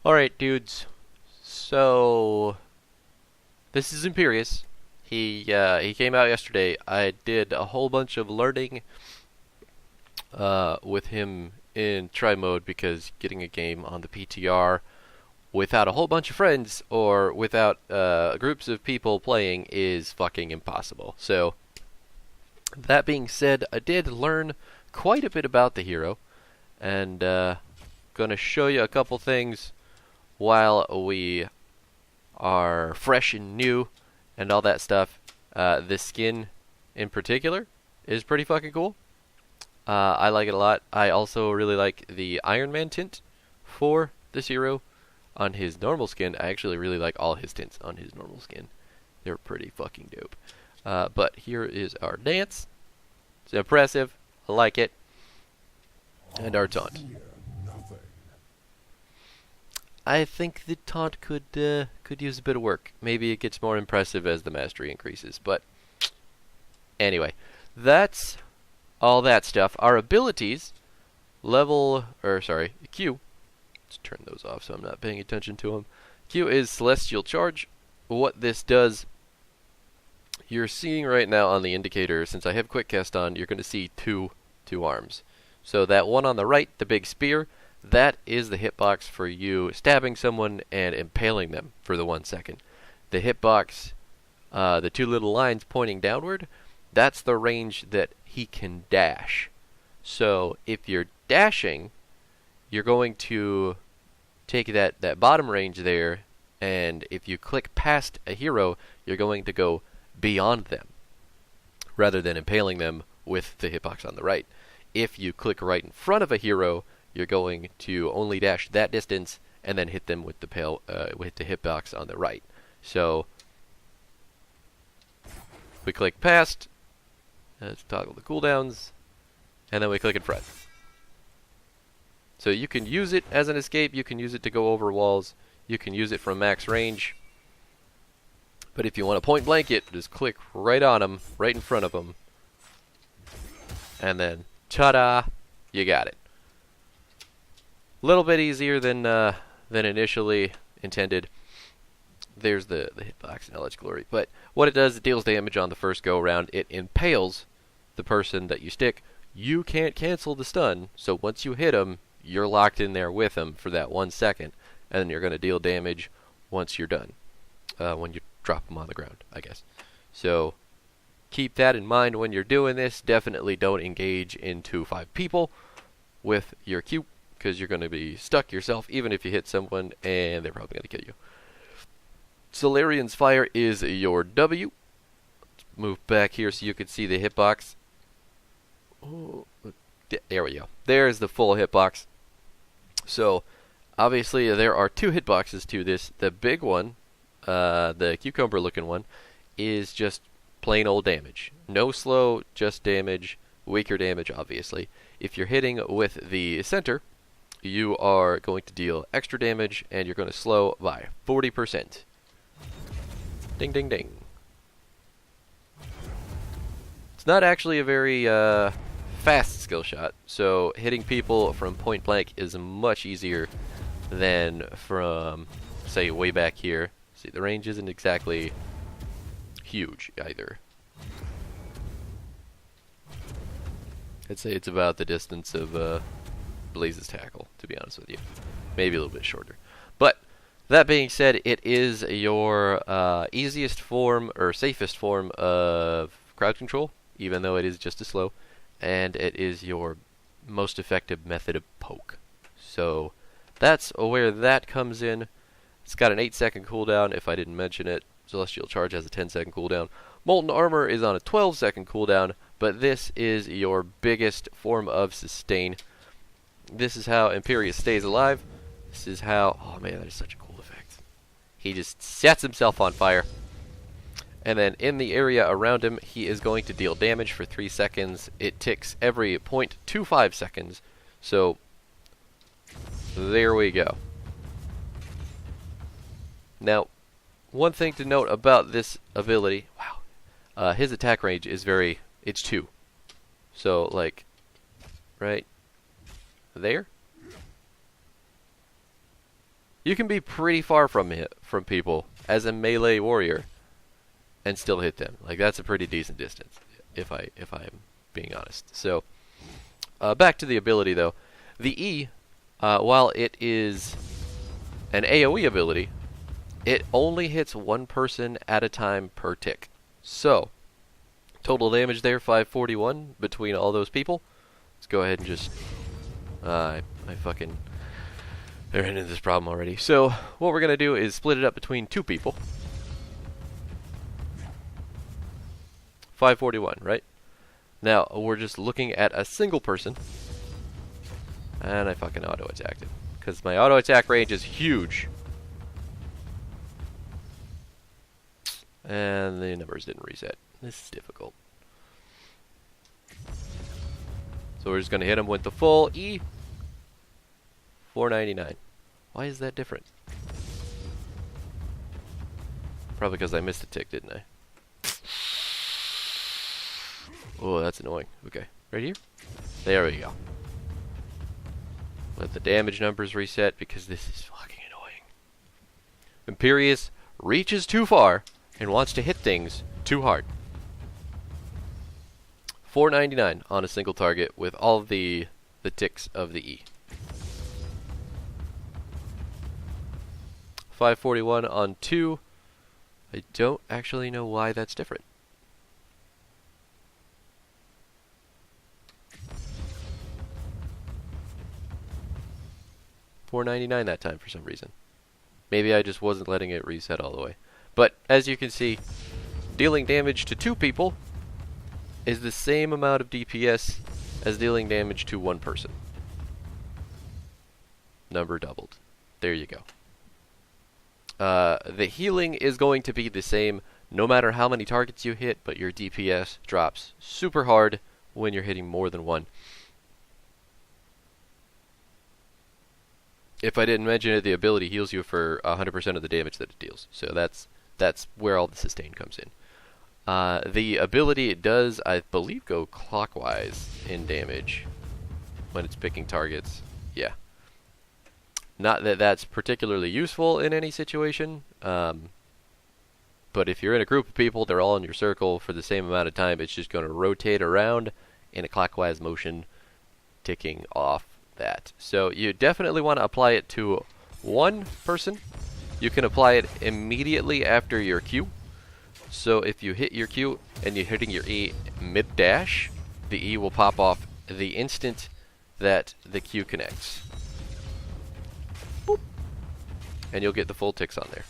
Alright, dudes. So, this is Imperius. He came out yesterday. I did a whole bunch of learning with him in try mode because getting a game on the PTR without a whole bunch of friends or without groups of people playing is fucking impossible. So, that being said, I did learn quite a bit about the hero, and gonna show you a couple things while we are fresh and new and all that stuff. This skin in particular is pretty fucking cool. I like it a lot. I also really like the Iron Man tint for this hero on his normal skin. I actually really like all his tints on his normal skin. They're pretty fucking dope. But here is our dance. It's impressive. I like it. And our taunt. I think the taunt could use a bit of work. Maybe it gets more impressive as the mastery increases. But anyway, that's all that stuff. Our abilities, Q. Let's turn those off so I'm not paying attention to them. Q is Celestial Charge. What this does, you're seeing right now on the indicator, since I have Quick Cast on, you're going to see two arms. So that one on the right, the big spear, that is the hitbox for you stabbing someone and impaling them for the 1 second. The hitbox, the two little lines pointing downward, that's the range that he can dash. So if you're dashing, you're going to take that bottom range there, and if you click past a hero, you're going to go beyond them, rather than impaling them with the hitbox on the right. If you click right in front of a hero, you're going to only dash that distance and then hit them with the hitbox on the right. So we click past, let's toggle the cooldowns, and then we click in front. So you can use it as an escape, you can use it to go over walls, you can use it from max range. But if you want to point blank it, just click right on them, right in front of them, and then ta-da, you got it. Little bit easier than initially intended. There's the hitbox in all its glory. But what it does, it deals damage on the first go around. It impales the person that you stick. You can't cancel the stun, so once you hit him, you're locked in there with him for that 1 second, and then you're going to deal damage once you're done. When you drop him on the ground, I guess. So keep that in mind when you're doing this. Definitely don't engage into 5 people with your Q, because you're going to be stuck yourself, even if you hit someone, and they're probably going to kill you. Solarian's Fire is your W. Let's move back here so you can see the hitbox. Oh, there we go. There's the full hitbox. So, obviously, there are 2 hitboxes to this. The big one, the cucumber-looking one, is just plain old damage. No slow, just damage. Weaker damage, obviously. If you're hitting with the center, you are going to deal extra damage, and you're going to slow by 40%. Ding, ding, ding. It's not actually a very fast skill shot, so hitting people from point blank is much easier than from, say, way back here. See, the range isn't exactly huge either. I'd say it's about the distance of Blaze's tackle, to be honest with you. Maybe a little bit shorter. But that being said, it is your easiest form or safest form of crowd control, even though it is just as slow, and it is your most effective method of poke. So that's where that comes in. It's got an 8-second cooldown, if I didn't mention it. Celestial Charge has a 10-second cooldown. Molten Armor is on a 12-second cooldown, but this is your biggest form of sustain. This is how Imperius stays alive. This is how... Oh man, that is such a cool effect. He just sets himself on fire. And then in the area around him, he is going to deal damage for 3 seconds. It ticks every 0.25 seconds. So, there we go. Now, one thing to note about this ability... Wow. His attack range is it's 2. So, like, right there. You can be pretty far from people as a melee warrior and still hit them. Like, that's a pretty decent distance, if I'm being honest. So, back to the ability though. The E, while it is an AoE ability, it only hits one person at a time per tick. So, total damage there, 541 between all those people. Let's go ahead and just... I ran into this problem already. So, what we're going to do is split it up between two people. 541, right? Now, we're just looking at a single person. And I fucking auto-attacked it. Because my auto-attack range is huge. And the numbers didn't reset. This is difficult. So we're just going to hit him with the full E. 499. Why is that different? Probably because I missed a tick, didn't I? Oh, that's annoying. Okay, right here? There we go. Let the damage numbers reset because this is fucking annoying. Imperius reaches too far and wants to hit things too hard. 499 on a single target with all of the ticks of the E. 541 on 2. I don't actually know why that's different. $4.99 that time for some reason. Maybe I just wasn't letting it reset all the way. But as you can see, dealing damage to two people is the same amount of DPS as dealing damage to one person. Number doubled. There you go. The healing is going to be the same no matter how many targets you hit, but your DPS drops super hard when you're hitting more than one. If I didn't mention it, the ability heals you for 100% of the damage that it deals. So that's where all the sustain comes in. The ability, it does, I believe, go clockwise in damage when it's picking targets. Yeah. Not that that's particularly useful in any situation, but if you're in a group of people, they're all in your circle for the same amount of time, it's just going to rotate around in a clockwise motion, ticking off that. So you definitely want to apply it to one person. You can apply it immediately after your Q. So if you hit your Q and you're hitting your E mid-dash, the E will pop off the instant that the Q connects. Boop. And you'll get the full ticks on there.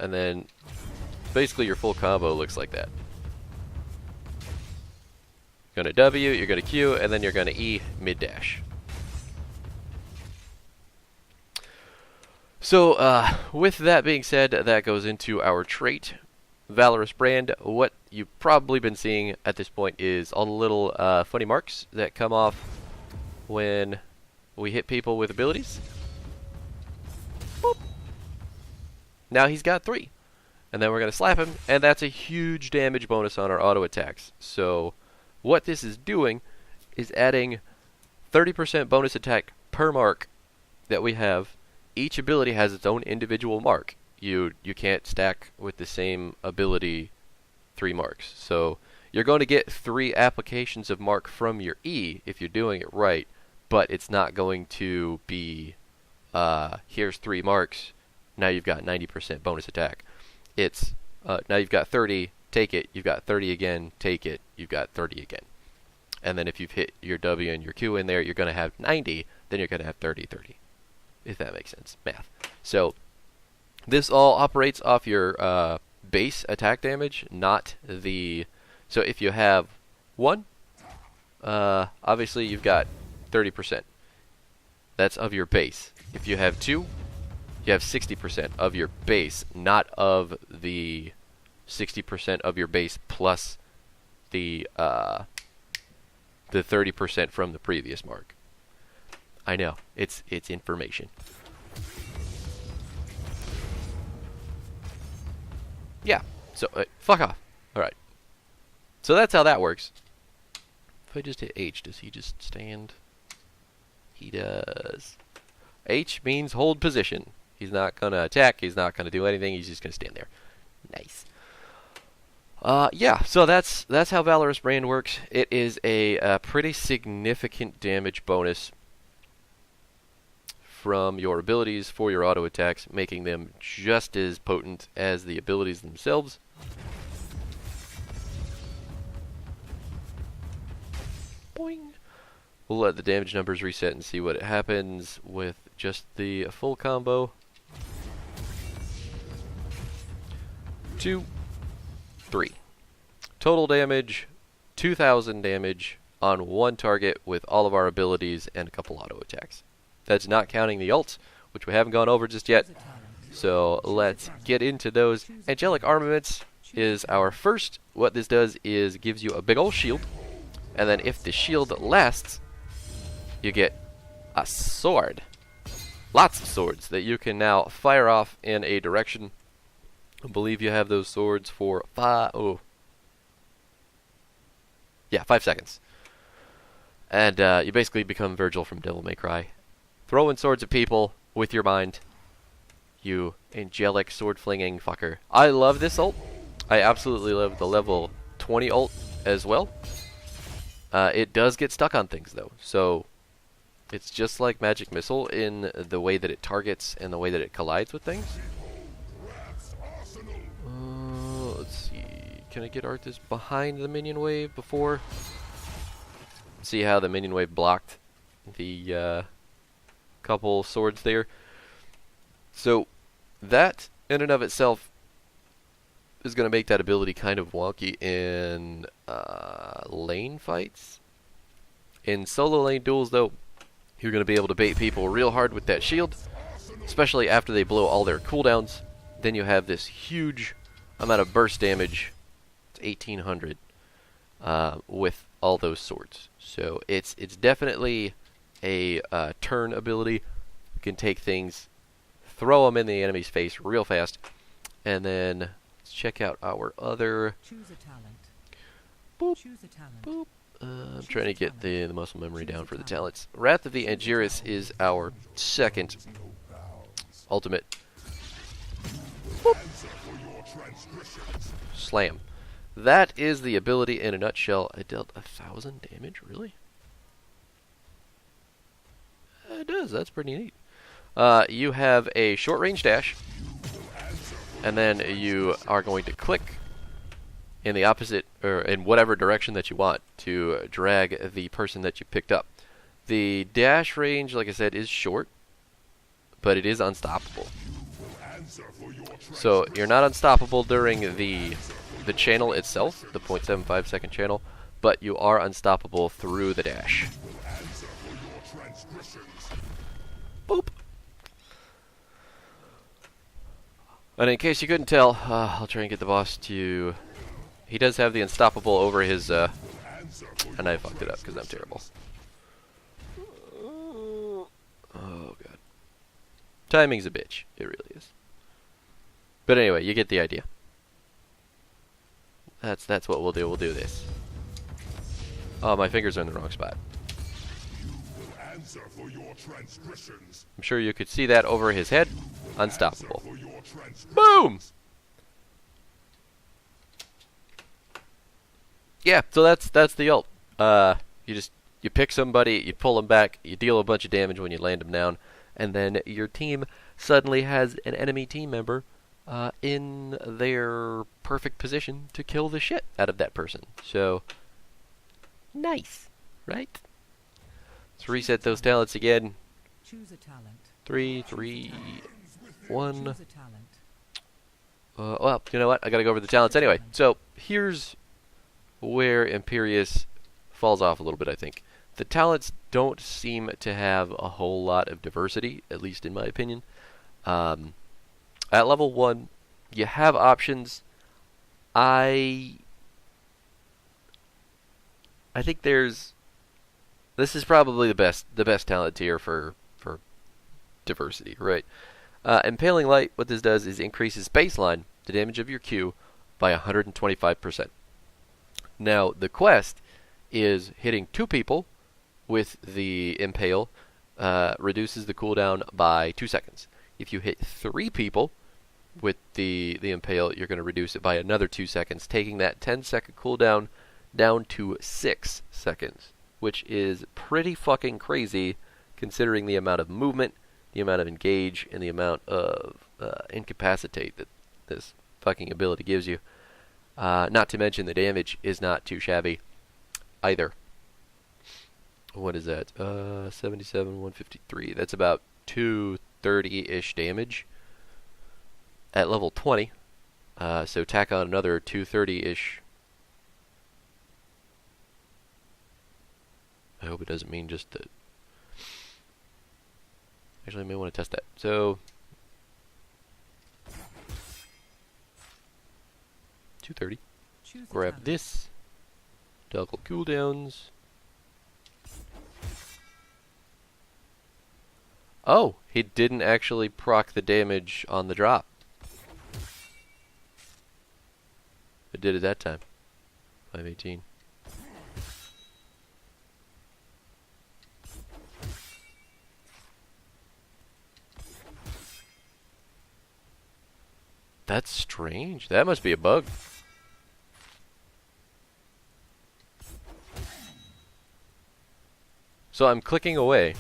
And then basically your full combo looks like that. You're going to W, you're going to Q, and then you're going to E mid-dash. So, with that being said, that goes into our trait, Valorous Brand. What you've probably been seeing at this point is all the little funny marks that come off when we hit people with abilities. Boop. Now he's got 3. And then we're going to slap him, and that's a huge damage bonus on our auto attacks. So what this is doing is adding 30% bonus attack per mark that we have. Each ability has its own individual mark. You can't stack with the same ability 3 marks. So you're going to get 3 applications of mark from your E if you're doing it right, but it's not going to be here's 3 marks, now you've got 90% bonus attack. It's now you've got 30, take it, you've got 30 again, take it, you've got 30 again. And then if you've hit your W and your Q in there, you're going to have 90, then you're going to have 30, 30. If that makes sense. Math. So this all operates off your base attack damage, not the... So if you have 1, obviously you've got 30%. That's of your base. If you have 2, you have 60% of your base, not of the 60% of your base plus the 30% from the previous mark. I know, it's information. Yeah, so fuck off. Alright. So that's how that works. If I just hit H, does he just stand? He does. H means hold position. He's not going to attack. He's not going to do anything. He's just going to stand there. Nice. Yeah, so that's how Valorous Brand works. It is a pretty significant damage bonus from your abilities for your auto attacks, making them just as potent as the abilities themselves. Boing. We'll let the damage numbers reset and see what happens with just the full combo. 2, 3. Total damage, 2,000 damage on one target with all of our abilities and a couple auto attacks. That's not counting the ults, which we haven't gone over just yet. So let's get into those. Angelic Armaments is our first. What this does is gives you a big old shield. And then if the shield lasts, you get a sword. Lots of swords that you can now fire off in a direction. I believe you have those swords for 5 seconds. And you basically become Virgil from Devil May Cry. Throwing swords at people with your mind. You angelic sword-flinging fucker. I love this ult. I absolutely love the level 20 ult as well. It does get stuck on things, though. So it's just like Magic Missile in the way that it targets and the way that it collides with things. Let's see. Can I get Arthas behind the minion wave before? See how the minion wave blocked the couple swords there. So that in and of itself is going to make that ability kind of wonky in lane fights. In solo lane duels, though, you're going to be able to bait people real hard with that shield, especially after they blow all their cooldowns. Then you have this huge amount of burst damage. It's 1,800 with all those swords. So it's definitely a turn ability. You can take things, throw them in the enemy's face real fast, and then let's check out our other. Choose a talent. Boop. Choose a talent. Boop. I'm trying to get the muscle memory down for the talents. Wrath of the Angiris is our second ultimate. Boop. Slam. That is the ability in a nutshell. I dealt 1,000 damage, really? It does, that's pretty neat. You have a short range dash, and then you are going to click in the opposite, or in whatever direction that you want, to drag the person that you picked up. The dash range, like I said, is short, but it is unstoppable. So you're not unstoppable during the channel itself, the 0.75 second channel, but you are unstoppable through the dash. Boop. And in case you couldn't tell, I'll try and get the boss to... He does have the unstoppable over his... and I fucked it up because I'm terrible. Oh, God. Timing's a bitch. It really is. But anyway, you get the idea. That's what we'll do. We'll do this. Oh, my fingers are in the wrong spot. I'm sure you could see that over his head. Unstoppable. Boom! Yeah, so that's the ult. You pick somebody, you pull them back, you deal a bunch of damage when you land them down, and then your team suddenly has an enemy team member in their perfect position to kill the shit out of that person. So, nice, right? Let's reset those talents again. Choose a talent. 3, 3, 1. Choose a talent. Well, you know what? I gotta go over the talents anyway. So, here's where Imperius falls off a little bit, I think. The talents don't seem to have a whole lot of diversity, at least in my opinion. At level 1, you have options. I think this is probably the best talent tier for diversity, right? Impaling Light, what this does is increases baseline, the damage of your Q, by 125%. Now, the quest is hitting 2 people with the Impale reduces the cooldown by 2 seconds. If you hit 3 people with the Impale, you're going to reduce it by another 2 seconds, taking that 10-second cooldown down to 6 seconds, which is pretty fucking crazy considering the amount of movement, the amount of engage, and the amount of incapacitate that this fucking ability gives you. Not to mention the damage is not too shabby either. What is that? 77, 153. That's about 230-ish damage at level 20. So tack on another 230-ish. I hope it doesn't mean just that. Actually, I may want to test that. So 230. Choose a Grab talent. this. Toggle cooldowns. Oh, he didn't actually proc the damage on the drop. It did it that time. 518. That's strange. That must be a bug. So I'm clicking away.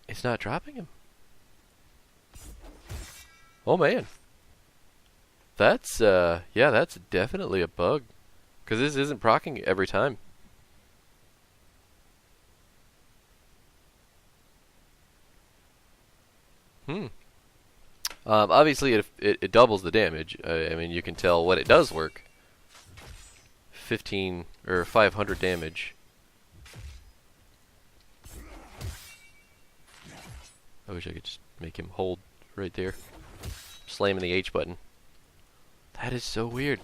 It's not dropping him. Oh man. That's yeah, that's definitely a bug. 'Cause this isn't proccing every time. Obviously it doubles the damage. I mean, you can tell when it does work. 15 or 500 damage. I wish I could just make him hold right there. Slamming the H button. That is so weird.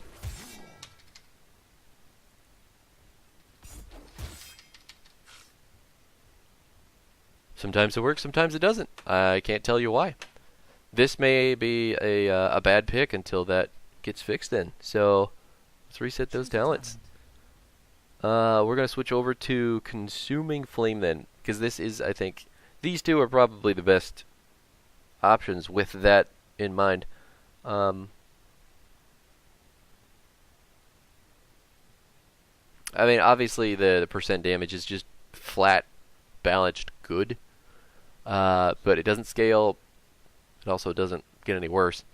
Sometimes it works, sometimes it doesn't. I can't tell you why. This may be a bad pick until that gets fixed then. So let's reset those Choose a talents. talent. We're going to switch over to Consuming Flame then. Because this is, I think, these two are probably the best options with that in mind. I mean, obviously the percent damage is just flat, balanced good. But it doesn't scale. It also doesn't get any worse.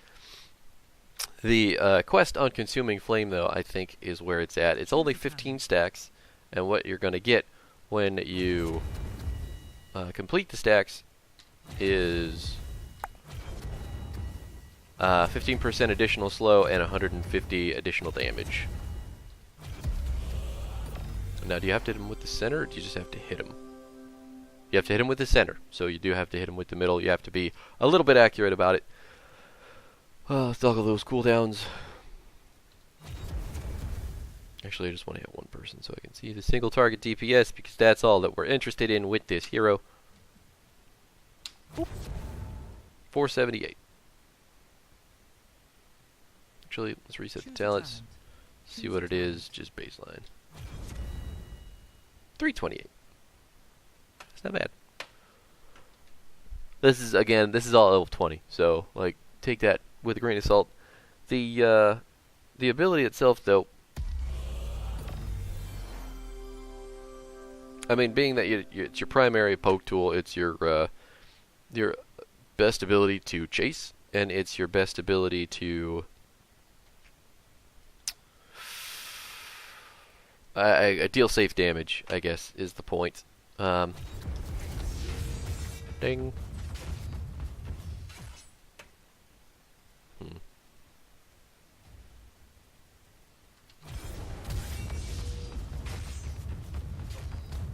The quest on Consuming Flame, though, I think is where it's at. It's only 15 stacks, and what you're going to get when you complete the stacks is 15% additional slow and 150 additional damage. Now, do you have to hit him with the center, or do you just have to hit him? You have to hit him with the center, so you do have to hit him with the middle. You have to be a little bit accurate about it. Let's toggle those cooldowns. Actually, I just want to hit one person so I can see the single target DPS, because that's all that we're interested in with this hero. Oop. 478. Actually, let's reset the Choose a talents. talent. See Choose what a it is, just baseline. 328. It's not bad. This is, again, this is all level 20, so, like, take that with a grain of salt. The ability itself, though, I mean, being that it's your primary poke tool, it's your best ability to chase, and it's your best ability to deal safe damage, I guess, is the point. Ding.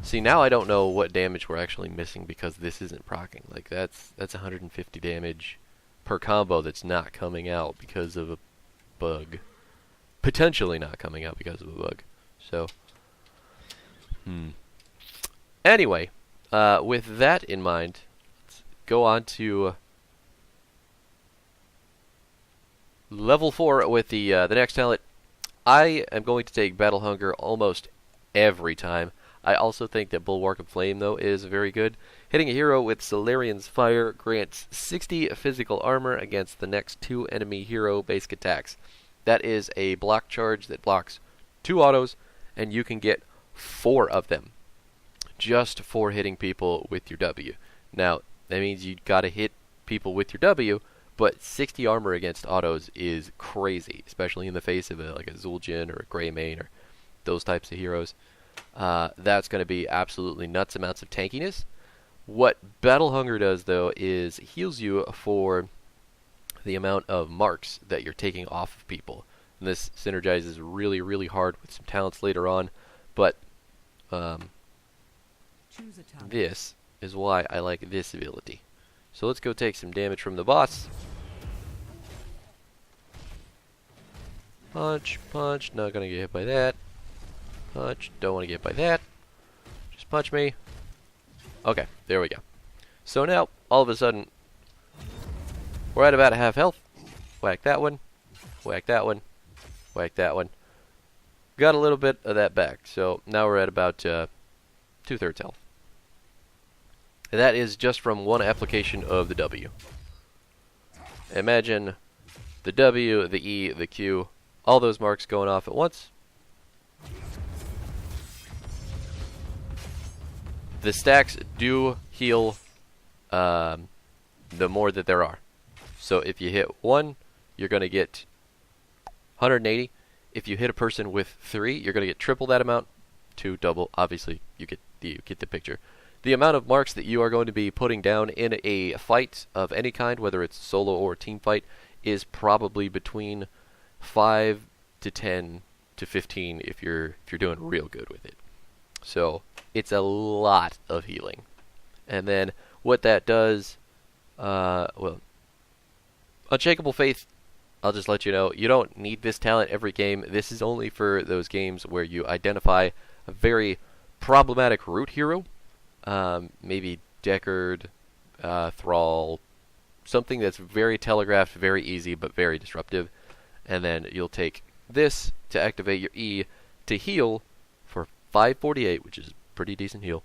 See, now I don't know what damage we're actually missing because this isn't proccing. Like, that's 150 damage per combo that's not coming out because of a bug. Potentially not coming out because of a bug. So, Anyway, with that in mind, let's go on to level 4 with the next talent. I am going to take Battle Hunger almost every time. I also think that Bulwark of Flame, though, is very good. Hitting a hero with Solarian's Fire grants 60 physical armor against the next 2 enemy hero basic attacks. That is a block charge that blocks 2 autos, and you can get 4 of them just for hitting people with your W. Now, that means you gotta hit people with your W, but 60 armor against autos is crazy, especially in the face of like a Zul'jin or a Greymane or those types of heroes. That's going to be absolutely nuts amounts of tankiness. What Battle Hunger does, though, is heals you for the amount of marks that you're taking off of people. And this synergizes really, really hard with some talents later on, but this is why I like this ability. So let's go take some damage from the boss. Punch, punch, not gonna get hit by that. Punch, don't want to get hit by that. Just punch me. Okay, there we go. So now, all of a sudden, we're at about half health. Whack that one, whack that one, whack that one. Got a little bit of that back, so now we're at about 2/3 health. And that is just from one application of the W. Imagine the W, the E, the Q, all those marks going off at once. The stacks do heal the more that there are. So if you hit 1, you're going to get 180. If you hit a person with 3, you're going to get triple that amount. 2, double. Obviously, you get the picture. The amount of marks that you are going to be putting down in a fight of any kind, whether it's solo or team fight, is probably between 5 to 10 to 15 if you're doing real good with it. So it's a lot of healing. And then what that does, well, Unshakable Faith, I'll just let you know, you don't need this talent every game. This is only for those games where you identify a very problematic root hero. Maybe Deckard, Thrall, something that's very telegraphed, very easy, but very disruptive. And then you'll take this to activate your E to heal for 548, which is a pretty decent heal,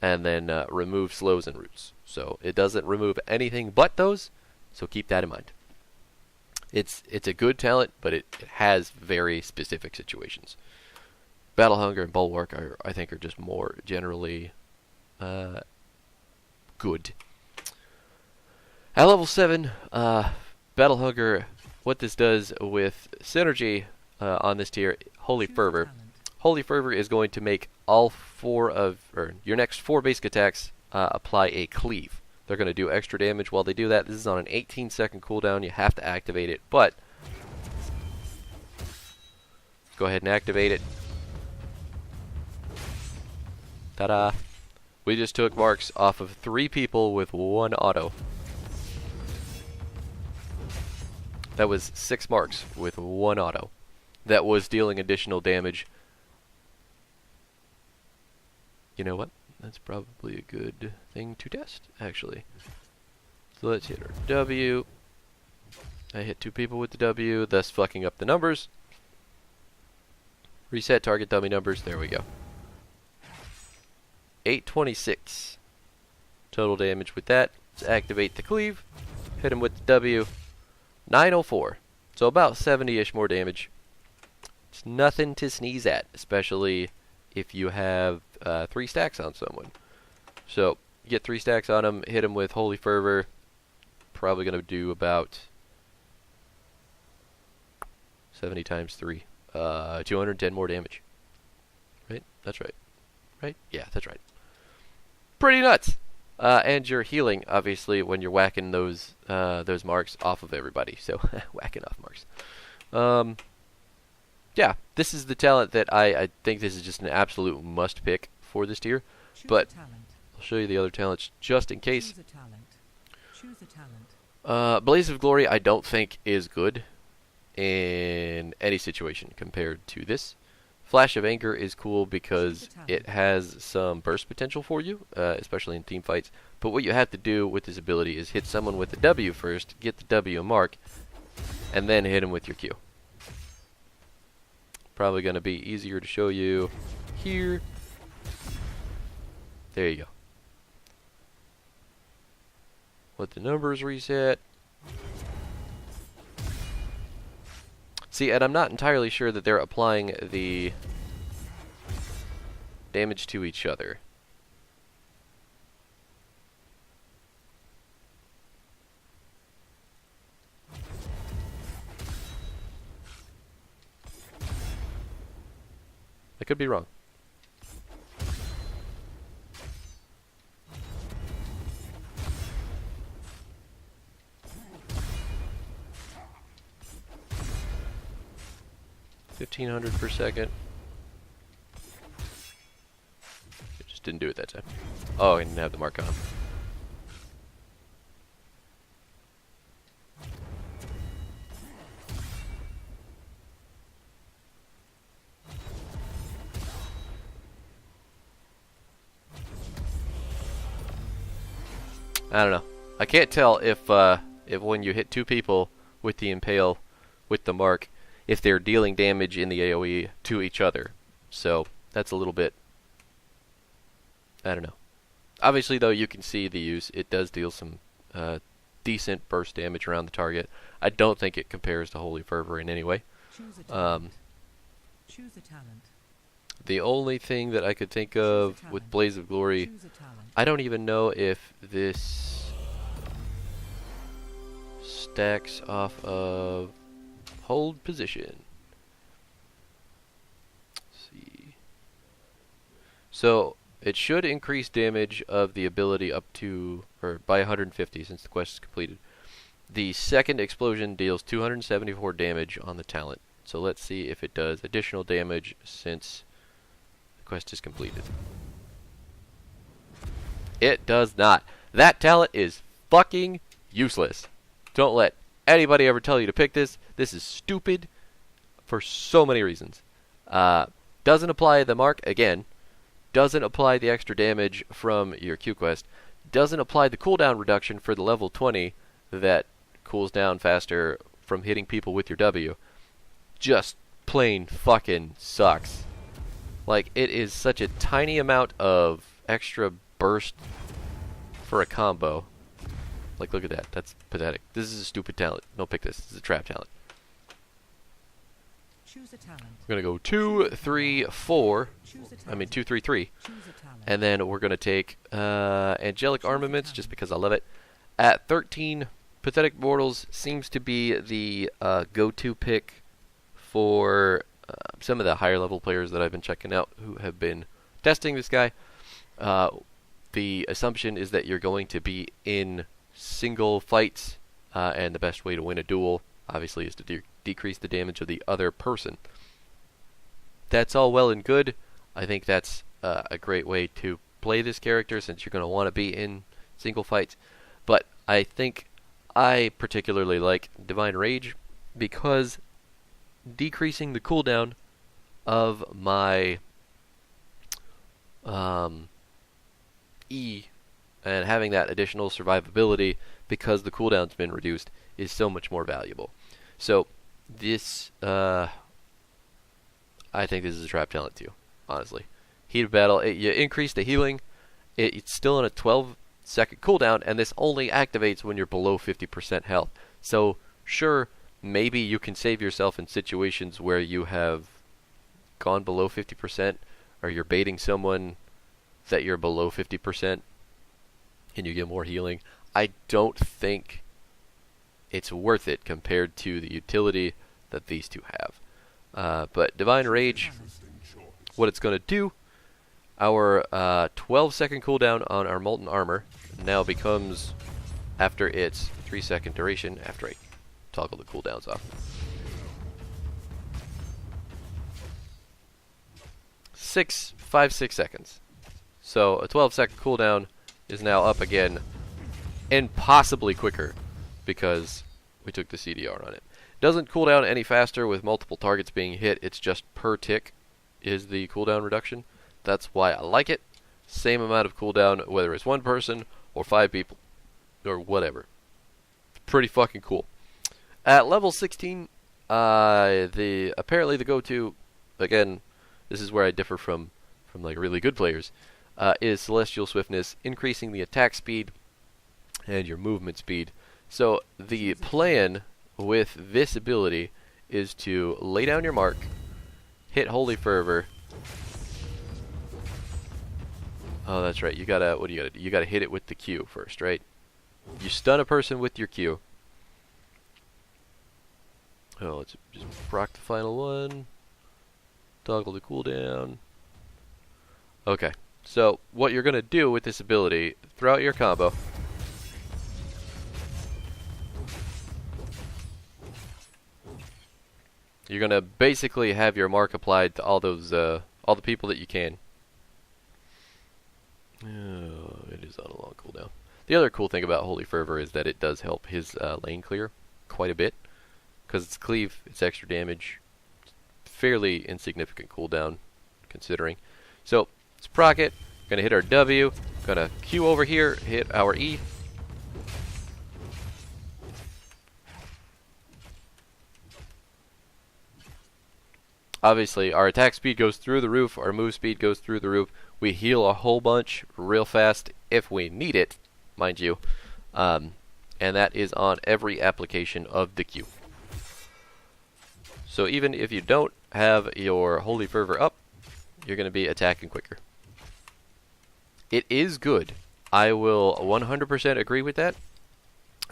and then remove slows and roots. So it doesn't remove anything but those, so keep that in mind. It's a good talent, but it has very specific situations. Battle Hunger and Bulwark, I think, are just more generally good. At level 7, Battle Hunger, what this does with synergy on this tier, Holy Fervor. Holy Fervor is going to make all 4 of, or your next 4 basic attacks apply a cleave. They're going to do extra damage while they do that. This is on an 18-second cooldown. You have to activate it, but go ahead and activate it. Ta-da! We just took marks off of 3 people with 1 auto. That was 6 marks with 1 auto. That was dealing additional damage. You know what? That's probably a good thing to test, actually. So let's hit our W. I hit 2 people with the W, thus fucking up the numbers. Reset target dummy numbers. There we go. 826 total damage with that. Let's activate the cleave. Hit him with the W. 904. So about 70-ish more damage. It's nothing to sneeze at, especially if you have 3 stacks on someone. So you get 3 stacks on him, hit him with Holy Fervor. Probably going to do about 70 times 3. 210 more damage. Right? That's right. Right? Yeah, that's right. Pretty nuts. And you're healing, obviously, when you're whacking those marks off of everybody. So, whacking off marks. Yeah, this is the talent that I think this is just an absolute must-pick for this tier. But I'll show you the other talents just in case. Choose a talent. Blaze of Glory I don't think is good in any situation compared to this. Flash of Anger is cool because it has some burst potential for you, especially in team fights. But what you have to do with this ability is hit someone with the W first, get the W mark, and then hit him with your Q. Probably going to be easier to show you here. There you go. Let the numbers reset. See, and I'm not entirely sure that they're applying the damage to each other. I could be wrong. $1,500 per second. It just didn't do it that time. Oh, I didn't have the mark on. I don't know. I can't tell if when you hit two people with the impale, with the mark, if they're dealing damage in the AoE to each other. So that's a little bit, I don't know. Obviously, though, you can see the use. It does deal some decent burst damage around the target. I don't think it compares to Holy Fervor in any way. Choose a talent. The only thing that I could think of with Blaze of Glory, I don't even know if this stacks off of hold position. Let's see. So it should increase damage of the ability up to, or by 150 since the quest is completed. The second explosion deals 274 damage on the talent. So let's see if it does additional damage since the quest is completed. It does not. That talent is fucking useless. Don't let anybody ever tell you to pick this. This is stupid for so many reasons. Doesn't apply the mark again. Doesn't apply the extra damage from your Q quest. Doesn't apply the cooldown reduction for the level 20 that cools down faster from hitting people with your W. Just plain fucking sucks. Like, it is such a tiny amount of extra burst for a combo. Like, look at that. That's pathetic. This is a stupid talent. Don't pick this. This is a trap talent. Choose a talent. We're going to go 2, 3, 4. I mean, 2, 3, 3. And then we're going to take Angelic Armaments, just because I love it. At 13, Pathetic Mortals seems to be the go-to pick for some of the higher level players that I've been checking out who have been testing this guy. The assumption is that you're going to be in single fights, and the best way to win a duel, obviously, is to decrease the damage of the other person. That's all well and good. I think that's a great way to play this character since you're going to want to be in single fights. But I think I particularly like Divine Rage because decreasing the cooldown of my E and having that additional survivability because the cooldown's been reduced is so much more valuable. So this, I think this is a trap talent too, honestly. Heat of Battle, you increase the healing, it's still on a 12-second cooldown, and this only activates when you're below 50% health. So sure, maybe you can save yourself in situations where you have gone below 50%, or you're baiting someone that you're below 50%, and you get more healing. I don't think it's worth it compared to the utility that these two have. But Divine Rage, what it's going to do, our 12-second cooldown on our Molten Armor now becomes, after its 3-second duration, after I toggle the cooldowns off, 5, 6 seconds. So a 12-second cooldown is now up again, and possibly quicker, because we took the CDR on it. Doesn't cool down any faster with multiple targets being hit. It's just per tick is the cooldown reduction. That's why I like it. Same amount of cooldown whether it's one person or 5 people or whatever. Pretty fucking cool. At level 16, apparently the go-to, again, this is where I differ from from like really good players, is Celestial Swiftness, increasing the attack speed and your movement speed. So the plan with this ability is to lay down your mark, hit Holy Fervor. Oh, that's right. You gotta, what do you gotta do? You gotta hit it with the Q first, right? You stun a person with your Q. Oh, let's just proc the final one. Toggle the cooldown. Okay, so what you're gonna do with this ability throughout your combo, you're gonna basically have your mark applied to all those, all the people that you can. Oh, it is on a long cooldown. The other cool thing about Holy Fervor is that it does help his lane clear quite a bit, because it's cleave, it's extra damage, fairly insignificant cooldown considering. So let's proc it. Gonna hit our W. Gonna Q over here. Hit our E. Obviously, our attack speed goes through the roof. Our move speed goes through the roof. We heal a whole bunch real fast if we need it, mind you. And that is on every application of the Q. So even if you don't have your Holy Fervor up, you're going to be attacking quicker. It is good. I will 100% agree with that.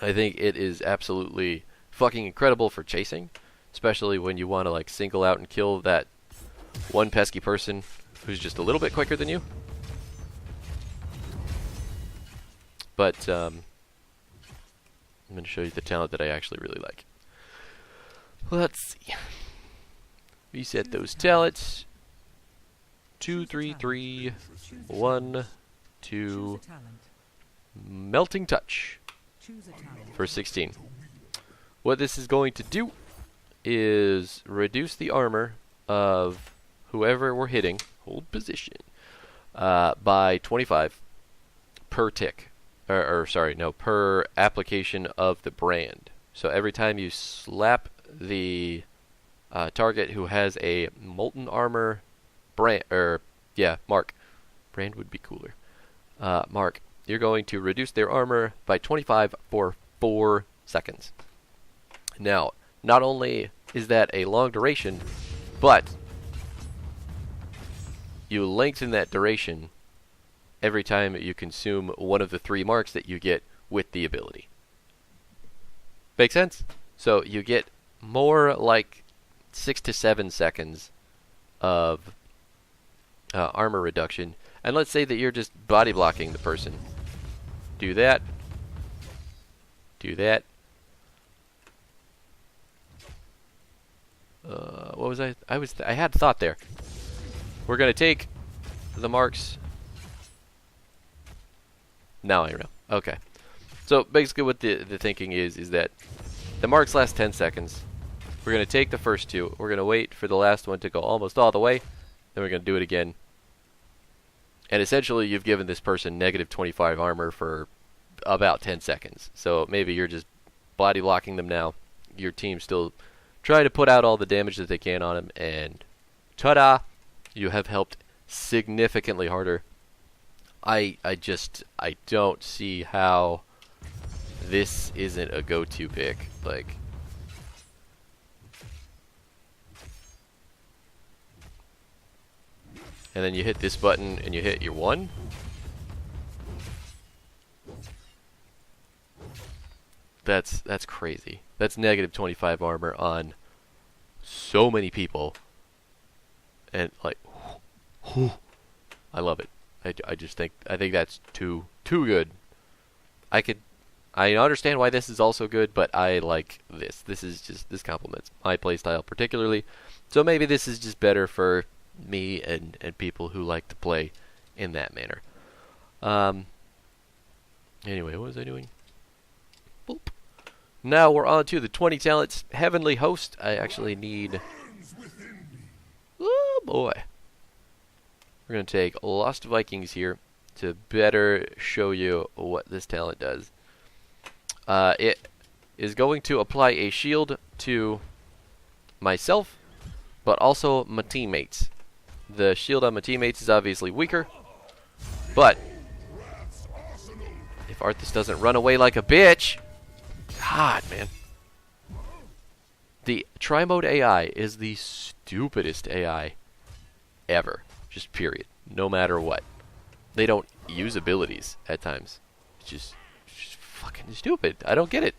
I think it is absolutely fucking incredible for chasing, especially when you want to like single out and kill that one pesky person who's just a little bit quicker than you. But I'm going to show you the talent that I actually really like. Let's see. Reset those talents. 2, 3, 3, 1, 2. Melting Touch for 16. What this is going to do is reduce the armor of whoever we're hitting, hold position, by 25 per tick. Per application of the brand. So every time you slap the target who has a molten armor brand, mark. Brand would be cooler. Mark. You're going to reduce their armor by 25 for 4 seconds. Now, not only is that a long duration, but you lengthen that duration every time you consume one of the 3 marks that you get with the ability. Make sense? So you get more like 6 to 7 seconds of armor reduction. And let's say that you're just body blocking the person. Do that. Do that. What was I? I had thought there. We're gonna take the marks. Now I know. Okay. So basically, what the thinking is that the marks last 10 seconds. We're gonna take the first 2. We're gonna wait for the last one to go almost all the way. Then we're gonna do it again. And essentially, you've given this person negative 25 armor for about 10 seconds. So maybe you're just body blocking them now. Your team's still trying to put out all the damage that they can on them. And ta-da! You have helped significantly harder. I don't see how this isn't a go-to pick. Like, and then you hit this button and you hit your 1. That's crazy. That's negative 25 armor on so many people. And like, I love it. I think that's too good. I understand why this is also good, but I like this. This complements my playstyle particularly. So maybe this is just better for me and people who like to play in that manner. Anyway, what was I doing? Boop. Now we're on to the 20 talents. Heavenly Host. I actually need... Oh boy. We're going to take Lost Vikings here to better show you what this talent does. It is going to apply a shield to myself, but also my teammates. The shield on my teammates is obviously weaker, but if Arthas doesn't run away like a bitch, God, man. The Tri-Mode AI is the stupidest AI ever. Just period. No matter what. They don't use abilities at times. It's just fucking stupid. I don't get it.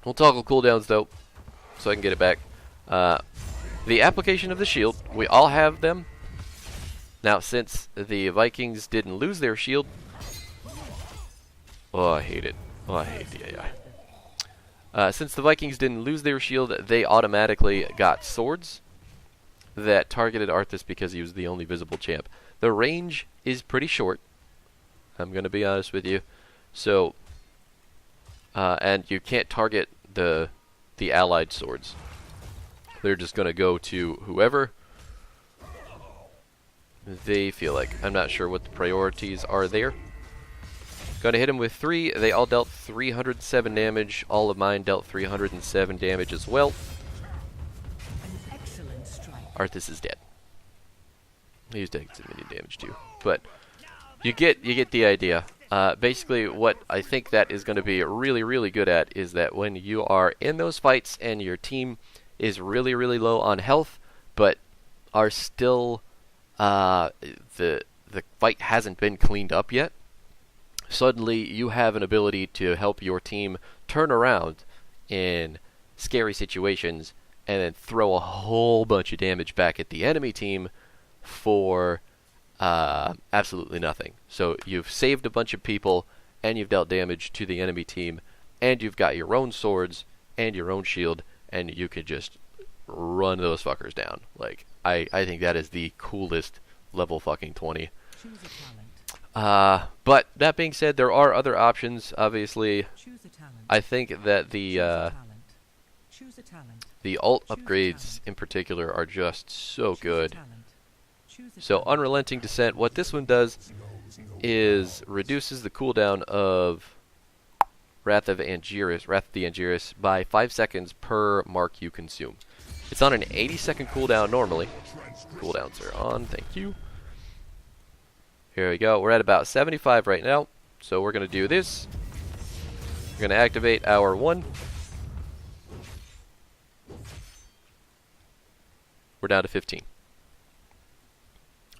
We'll toggle cooldowns though, so I can get it back. The application of the shield, we all have them. Now, since the Vikings didn't lose their shield... Oh, I hate it. Oh, I hate the AI. Since the Vikings didn't lose their shield, they automatically got swords that targeted Arthas because he was the only visible champ. The range is pretty short, I'm going to be honest with you. So, and you can't target the allied swords. They're just going to go to whoever they feel like. I'm not sure what the priorities are there. Going to hit him with 3. They all dealt 307 damage. All of mine dealt 307 damage as well. Arthas is dead. He's taking some minion damage too, but you get the idea. Basically, what I think that is going to be really, really good at is that when you are in those fights and your team is really, really low on health, but are still the fight hasn't been cleaned up yet. Suddenly, you have an ability to help your team turn around in scary situations and then throw a whole bunch of damage back at the enemy team for absolutely nothing. So you've saved a bunch of people, and you've dealt damage to the enemy team, and you've got your own swords and your own shield, and you can just run those fuckers down. Like, I think that is the coolest level fucking 20. But that being said, there are other options. Obviously, I think that the ult upgrades in particular are just so good. So Unrelenting Descent, what this one does is reduces the cooldown of Wrath of the Angiris by 5 seconds per mark you consume. It's on an 80-second cooldown normally. Cooldowns are on, thank you. Here we go, we're at about 75 right now, so we're going to do this. We're going to activate our 1. We're down to 15.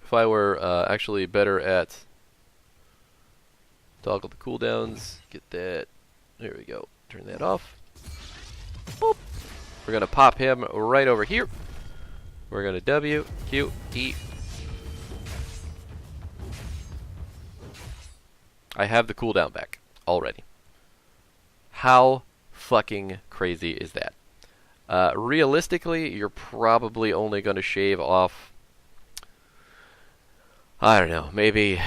If I were actually better at toggle the cooldowns, get that, there we go, turn that off. Boop. We're going to pop him right over here. We're going to W, Q, E. I have the cooldown back already. How fucking crazy is that? Realistically, you're probably only going to shave off, I don't know, maybe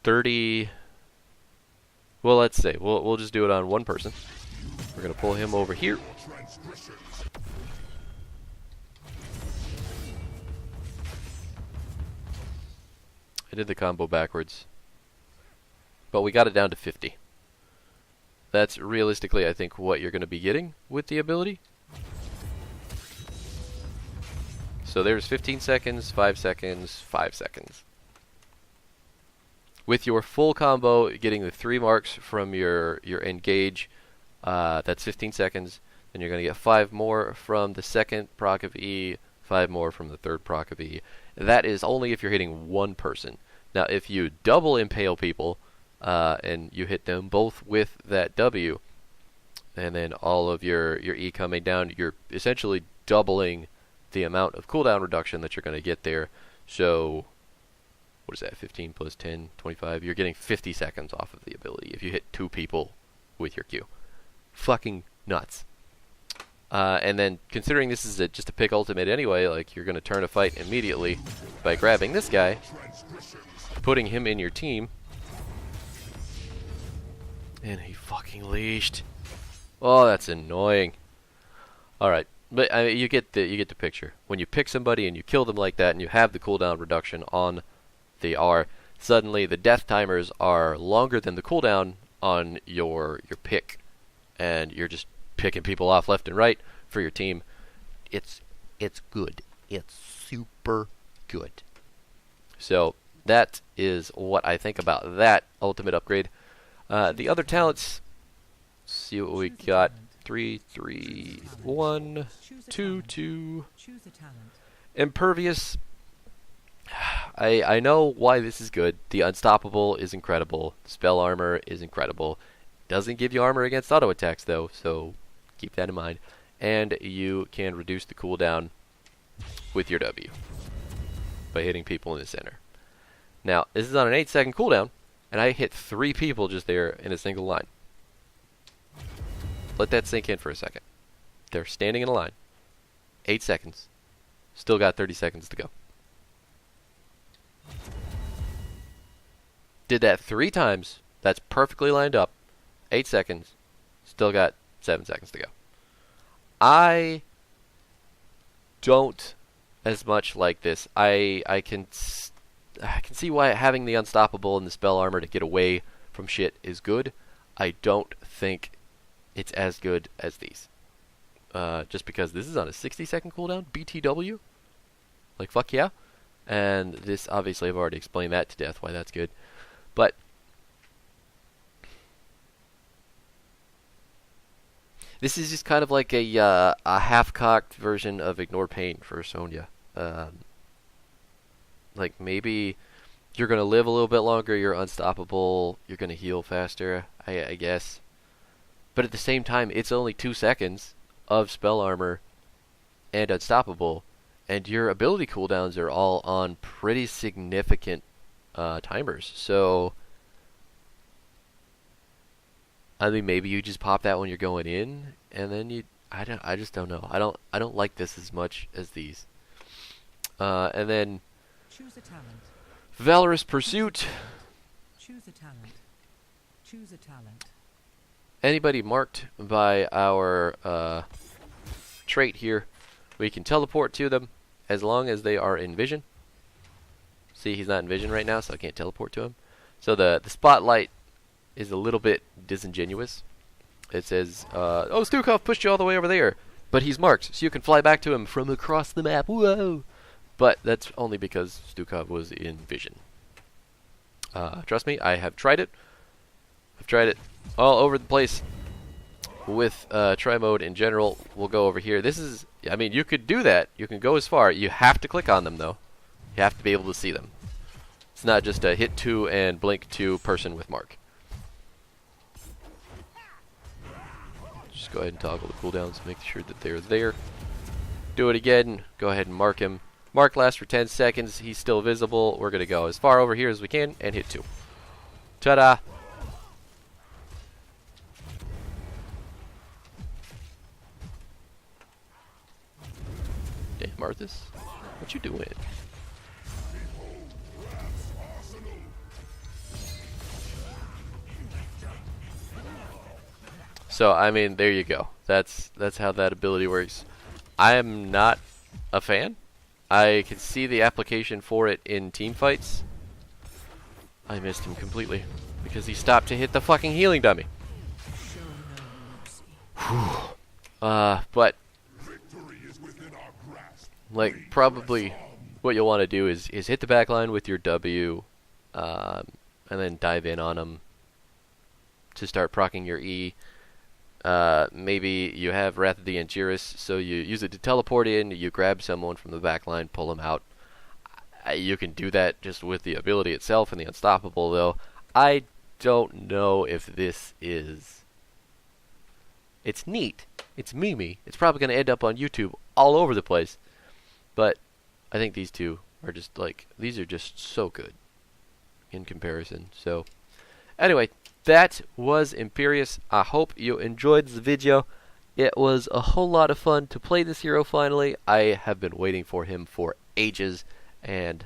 30. Well, let's say we'll just do it on one person. We're going to pull him over here. I did the combo backwards, but we got it down to 50. That's realistically, I think, what you're going to be getting with the ability. So there's 15 seconds, 5 seconds, 5 seconds. With your full combo, getting the 3 marks from your engage, that's 15 seconds. Then you're going to get 5 more from the second proc of E, 5 more from the third proc of E. That is only if you're hitting one person. Now, if you double impale people, and you hit them both with that W, and then all of your E coming down, you're essentially doubling the amount of cooldown reduction that you're going to get there. So, what is that, 15 plus 10, 25? You're getting 50 seconds off of the ability if you hit 2 people with your Q. Fucking nuts. And then, considering this is just a pick ultimate anyway, like, you're going to turn a fight immediately by grabbing this guy, putting him in your team, and he fucking leashed. Oh, that's annoying. Alright, but you get the picture. When you pick somebody and you kill them like that and you have the cooldown reduction on the R, suddenly the death timers are longer than the cooldown on your pick. And you're just picking people off left and right for your team. It's good. It's super good. So that is what I think about that ultimate upgrade. The other talents, see what we got. 3, 3, 1, 2, 2. Impervious. I know why this is good. The Unstoppable is incredible. Spell Armor is incredible. Doesn't give you armor against auto attacks though, so keep that in mind. And you can reduce the cooldown with your W by hitting people in the center. Now, this is on an 8-second cooldown, and I hit 3 people just there in a single line. Let that sink in for a second. They're standing in a line. 8 seconds. Still got 30 seconds to go. Did that 3 times. That's perfectly lined up. 8 seconds. Still got 7 seconds to go. I don't as much like this. I can see why having the Unstoppable and the Spell Armor to get away from shit is good. I don't think it's as good as these. Just because this is on a 60-second cooldown, BTW. Like, fuck yeah. And this, obviously, I've already explained that to death, why that's good. But this is just kind of like a half-cocked version of Ignore Pain for Sonya. Like, maybe you're going to live a little bit longer, you're unstoppable, you're going to heal faster, I guess. But at the same time, it's only 2 seconds of Spell Armor and Unstoppable, and your ability cooldowns are all on pretty significant timers. So, I mean, maybe you just pop that when you're going in, and then I just don't know. I don't like this as much as these. And then Choose a talent. Valorous Pursuit. Choose a talent. Choose a talent. Anybody marked by our trait here, we can teleport to them as long as they are in vision. See, he's not in vision right now, so I can't teleport to him. So the spotlight is a little bit disingenuous. It says, oh, Stukov pushed you all the way over there, but he's marked, so you can fly back to him from across the map. Whoa! But that's only because Stukov was in vision. Trust me, I have tried it. I've tried it all over the place with try mode in general. We'll go over here. This is, I mean, you could do that. You can go as far. You have to click on them, though. You have to be able to see them. It's not just a hit 2 and blink 2 person with mark. Just go ahead and toggle the cooldowns. Make sure that they're there. Do it again. Go ahead and mark him. Mark lasts for 10 seconds. He's still visible. We're going to go as far over here as we can and hit 2. Ta-da! Damn, Arthas. What you doing? So, I mean, there you go. That's how that ability works. I am not a fan. I can see the application for it in team fights. I missed him completely because he stopped to hit the fucking healing dummy. But like, probably what you'll want to do is hit the back line with your W, and then dive in on them to start proccing your E. Maybe you have Wrath of the Imperius, so you use it to teleport in, you grab someone from the back line, pull them out. You can do that just with the ability itself and the Unstoppable, though. I don't know if this is... It's neat. It's memey. It's probably going to end up on YouTube all over the place. But I think these two are just, like, these are just so good in comparison. So, anyway, that was Imperius. I hope you enjoyed the video. It was a whole lot of fun to play this hero finally. I have been waiting for him for ages, and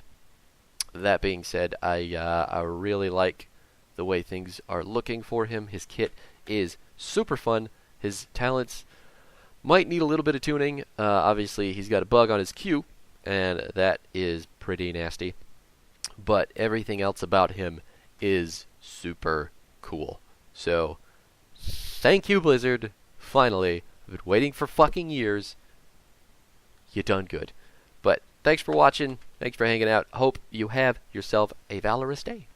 that being said, I really like the way things are looking for him. His kit is super fun. His talents might need a little bit of tuning. Obviously, he's got a bug on his Q, and that is pretty nasty. But everything else about him is super cool. So, thank you, Blizzard. Finally, I've been waiting for fucking years. You done good. But thanks for watching. Thanks for hanging out. Hope you have yourself a valorous day.